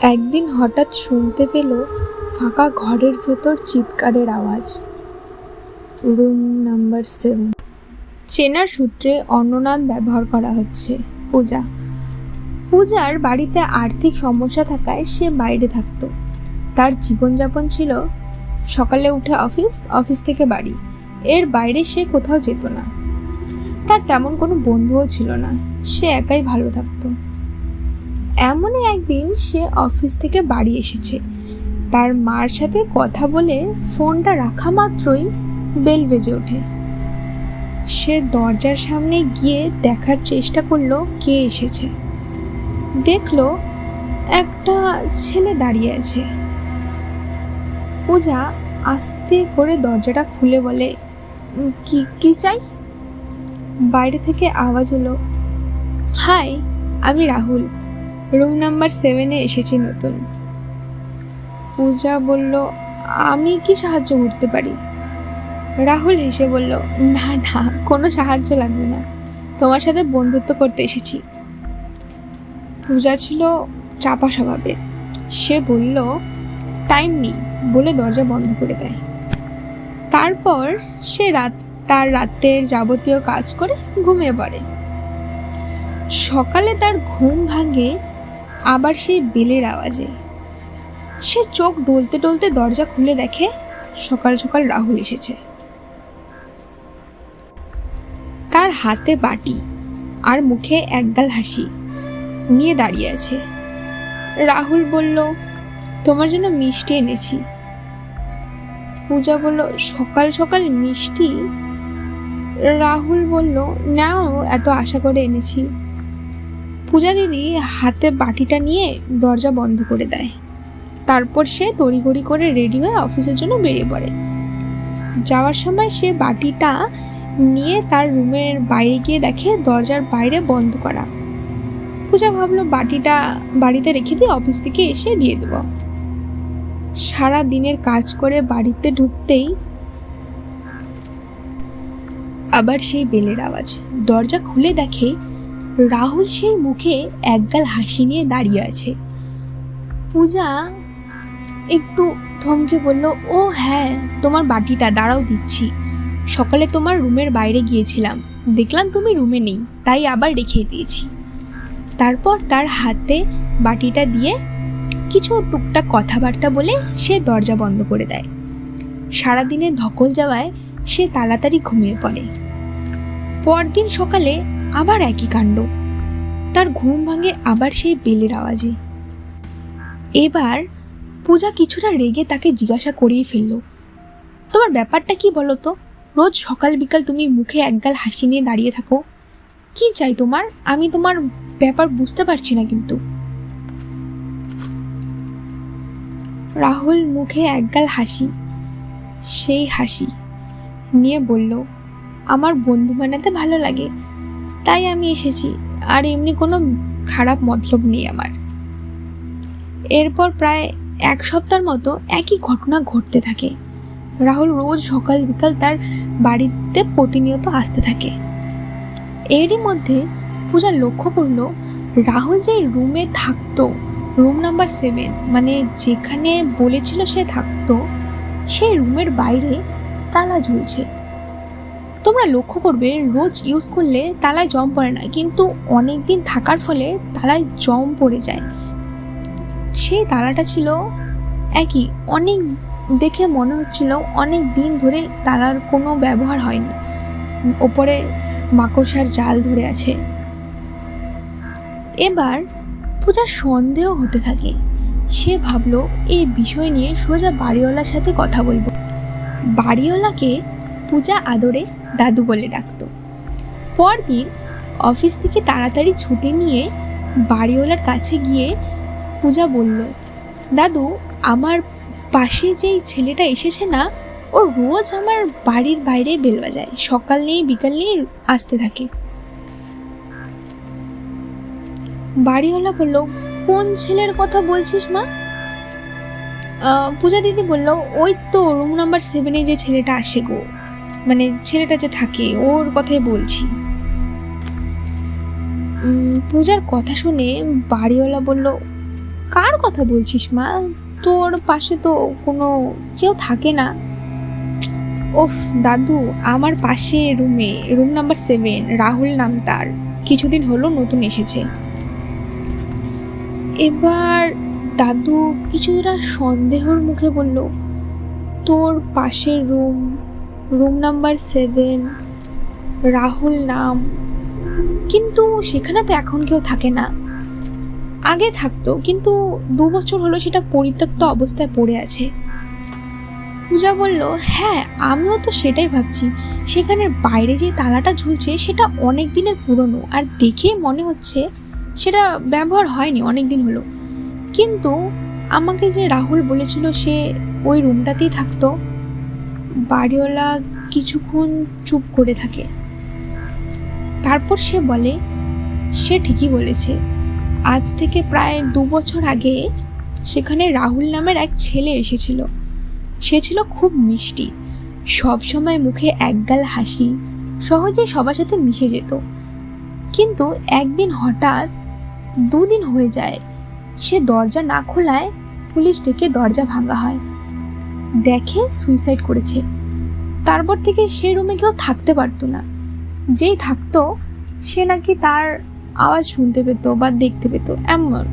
একদিন হঠাৎ শুনতে পেল ফাঁকা ঘরের ভেতর চিৎকারের আওয়াজ। Room number 7। চেনার সূত্রে অন্য নাম ব্যবহার করা হচ্ছে, পূজা। পূজার বাড়িতে আর্থিক সমস্যা থাকায় সে বাইরে থাকতো। তার জীবনযাপন ছিল সকালে উঠে অফিস থেকে বাড়ি, এর বাইরে সে কোথাও যেত না। তার তেমন কোনো বন্ধুও ছিল না, সে একাই ভালো থাকতো। এমনই একদিন সে অফিস থেকে বাড়ি এসেছে। তার মার সাথে কথা বলে ফোনটা রাখা মাত্রই বেল বেজে ওঠে। সে দরজার সামনে গিয়ে দেখার চেষ্টা করলো কে এসেছে। দেখলো একটা ছেলে দাঁড়িয়ে আছে। পূজা আস্তে করে দরজাটা খুলে বলে, কি চাই? বাইরে থেকে আওয়াজ হলো, হাই, আমি রাহুল, রুম নাম্বার 7-এ এসেছি নতুন। পূজা বলল, আমি কি সাহায্য করতে পারি? রাহুল হেসে বলল, না না, কোনো সাহায্য লাগবে না, তোমার সাথে বন্ধুত্ব করতে এসেছি। পূজা ছিল চাপা স্বভাবের। সে বলল, টাইম নেই বলে দরজা বন্ধ করে দেয়। তারপর সে তার রাতের যাবতীয় কাজ করে ঘুমিয়ে পড়ে। সকালে তার ঘুম ভাঙে আবার সেই বেলের আওয়াজে। সে চোখ ডলতে ডলতে দরজা খুলে দেখে সকাল সকাল রাহুল এসেছে। তার হাতে বাটি আর মুখে একগাল হাসি নিয়ে দাঁড়িয়ে আছে। রাহুল বলল, তোমার জন্য মিষ্টি এনেছি। পূজা বলল, সকাল সকাল মিষ্টি? রাহুল বলল, নাও, এত আশা করে এনেছি। পূজা দিদি হাতে বাটিটা নিয়ে দরজা বন্ধ করে দেয়। তারপর সে তড়িঘড়ি করে রেডি হয়ে অফিসের জন্য বেরিয়ে পড়ে। যাওয়ার সময় সে বাটিটা নিয়ে তার রুমের বাইরে গিয়ে দেখে দরজার বাইরে বন্ধ করা। পূজা ভাবলো বাটিটা বাড়িতে রেখে দিয়ে অফিস থেকে এসে দিয়ে দেব। সারা দিনের কাজ করে বাড়িতে ঢুকতেই আবার সেই বেলের আওয়াজ। দরজা খুলে দেখে রাহুল সেই মুখে একগাল হাসি নিয়ে দাঁড়িয়ে আছে। পূজা একটু থমকে বলল, ও হ্যাঁ, তোমার বাটিটা, দাঁড়াও দিচ্ছি। সকালে তোমার রুমের বাইরে গিয়েছিলাম, দেখলাম তুমি রুমে নেই, তাই আবার রেখে দিয়েছি। তারপর তার হাতে বাটিটা দিয়ে কিছু টুকটাক কথাবার্তা বলে সে দরজা বন্ধ করে দেয়। সারাদিনে ধকল যাওয়ায় সে তাড়াতাড়ি ঘুমিয়ে পড়ে। পরদিন সকালে আবার একই কাণ্ড। তার ঘুম ভাঙে আবার সেই বেলের আওয়াজে। এবার পূজা কিছুটা রেগে তাকে জিজ্ঞাসা করিয়ে ফেলল, তোমার ব্যাপারটা কি বলো তো? রোজ সকাল বিকাল তুমি মুখে একগাল হাসি নিয়ে দাঁড়িয়ে থাকো, কি চাই তোমার? আমি তোমার ব্যাপার বুঝতে পারছি না কিন্তু। রাহুল মুখে একগাল হাসি, সেই হাসি নিয়ে বলল, আমার বন্ধু বানাতে ভালো লাগে, তাই আমি এসেছি, আর এমনি কোনো খারাপ মতলব নেই আমার। এরপর প্রায় 1 সপ্তাহের মতো একই ঘটনা ঘটতে থাকে। রাহুল রোজ সকাল বিকাল তার বাড়িতে প্রতিনিয়ত আসতে থাকে। এরই মধ্যে পূজা লক্ষ্য করল রাহুল যে রুমে থাকতো, রুম নাম্বার 7, মানে যেখানে বলেছিল সে থাকতো, সেই রুমের বাইরে তালা ঝুলছে। তোমরা লক্ষ্য করবে রোজ ইউজ করলে তালায় জং পড়ে না, কিন্তু অনেক দিন থাকার ফলে তালায় জং পড়ে যায়। সেই তালাটা ছিল একই, অনেক দেখে মনে হচ্ছিল অনেক দিন ধরে তালার কোনো ব্যবহার হয়নি, ওপরে মাকড়সার জাল ধরে আছে। এবার পূজার সন্দেহ হতে থাকে। সে ভাবলো এই বিষয় নিয়ে সোজা বাড়িওয়ালার সাথে কথা বলবো। বাড়িওয়ালাকে পূজা আদরে দাদু বলে ডাকতো। পরদিন অফিস থেকে তাড়াতাড়ি ছুটি নিয়ে বাড়িওয়ালার কাছে গিয়ে পূজা বলল, দাদু, আমার পাশে যেই ছেলেটা এসেছে না, ও রোজ আমার বাড়ির বাইরে বেল বাজায়, সকাল নেই বিকাল নেই আসতে থাকে। বাড়িওয়ালা বলল, কোন ছেলের কথা বলছিস মা? পূজা দিদি বলল, ওই তো রুম নাম্বার 7-এ যে ছেলেটা আসে গো, মানে ছেলেটা যে থাকে, ওর কথাই বলছি। পূজার কথা শুনে বাড়িওয়ালা বলল, কার কথা বলছিস মা? তোর পাশে তো কোনো কেউ থাকে না। ওফ দাদু, আমার পাশে রুম নাম্বার 7, রাহুল নাম তার, কিছুদিন হলো নতুন এসেছে। এবার দাদু কিছুটা সন্দেহর মুখে বলল, তোর পাশের রুম নাম্বার 7, রাহুল নাম, কিন্তু সেখানে তো এখন কেউ থাকে না। আগে থাকতো, কিন্তু 2 বছর হলো সেটা পরিত্যক্ত অবস্থায় পড়ে আছে। পূজা বলল, হ্যাঁ আমিও তো সেটাই ভাবছি। সেখানের বাইরে যে তালাটা ঝুলছে সেটা অনেক দিনের পুরনো, আর দেখে মনে হচ্ছে সেটা ব্যবহার হয়নি, অনেক দিন হলো। কিন্তু আমাকে যে রাহুল বলেছিল সে ওই রুমটাতেই থাকতো। বাড়িওয়ালা কিছুক্ষণ চুপ করে থাকে, তারপর সে বলে, সে ঠিকই বলেছে। আজ থেকে প্রায় 2 বছর আগে সেখানে রাহুল নামের এক ছেলে এসেছিল। সে ছিল খুব মিষ্টি, সব সময় মুখে একগাল হাসি, সহজে সবার সাথে মিশে যেত। কিন্তু একদিন হঠাৎ 2 দিন হয়ে যায়, সে দরজা না খোলায় পুলিশ ডেকে দরজা ভাঙা হয়। দেখে সুইসাইড করেছে। তারপর থেকে সে রুমে কেউ থাকতে পারতো না। যেই থাকতো সে নাকি তার আওয়াজ শুনতে পেত বা দেখতে পেত, এমন,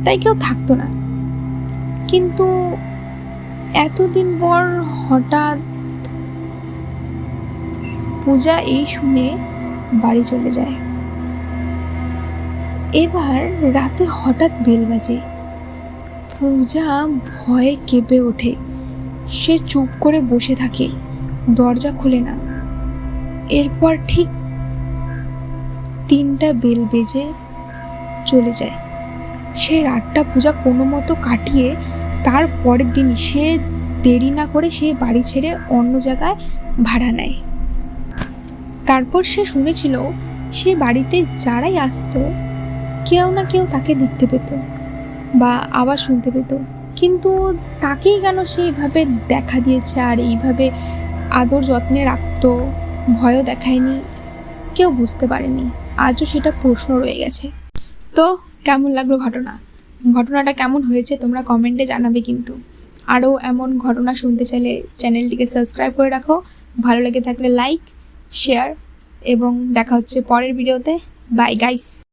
তাই কেউ থাকতো না। কিন্তু এতদিন পর হঠাৎ পূজা এই শুনে বাড়ি চলে যায়। এবার রাতে হঠাৎ বেল বাজে। পূজা ভয়ে কেঁপে ওঠে। সে চুপ করে বসে থাকে, দরজা খুলে না। এরপর ঠিক 3টা বেল বেজে চলে যায়। সে রাতটা পূজা কোনো মতো কাটিয়ে তার পরের দিনই সে দেরি না করে সে বাড়ি ছেড়ে অন্য জায়গায় ভাড়া নেয়। তারপর সে শুনেছিল সে বাড়িতে যারাই আসতো কেউ না কেউ তাকে দেখতে পেত বা আওয়াজ শুনতে পেত, কিন্তু তাকেই কেন সেইভাবে দেখা দিয়েছে আর এইভাবে আদর যত্নে রাখতো, ভয়ও দেখায়নি, কেউ বুঝতে পারেনি। আজও সেটা প্রশ্ন রয়ে গেছে। তো কেমন লাগলো ঘটনাটা কেমন হয়েছে তোমরা কমেন্টে জানাবে কিন্তু। আরও এমন ঘটনা শুনতে চাইলে চ্যানেলটিকে সাবস্ক্রাইব করে রাখো, ভালো লেগে থাকলে লাইক, শেয়ার, এবং দেখা হচ্ছে পরের ভিডিওতে। Bye guys.